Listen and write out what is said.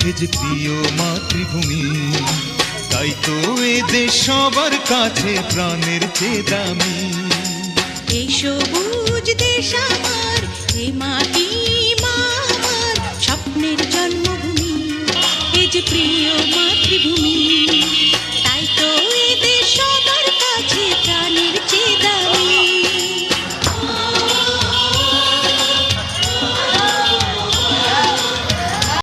এ যে প্রিয় মাতৃভূমি। তাই তো এ দেশ সবার কাছে প্রাণের চেয়ে দামি। এই সবুজ দেশ আমার, এ মাটি মা আমার, স্বপ্নের জন্মভূমি, এ যে প্রিয় মাতৃভূমি।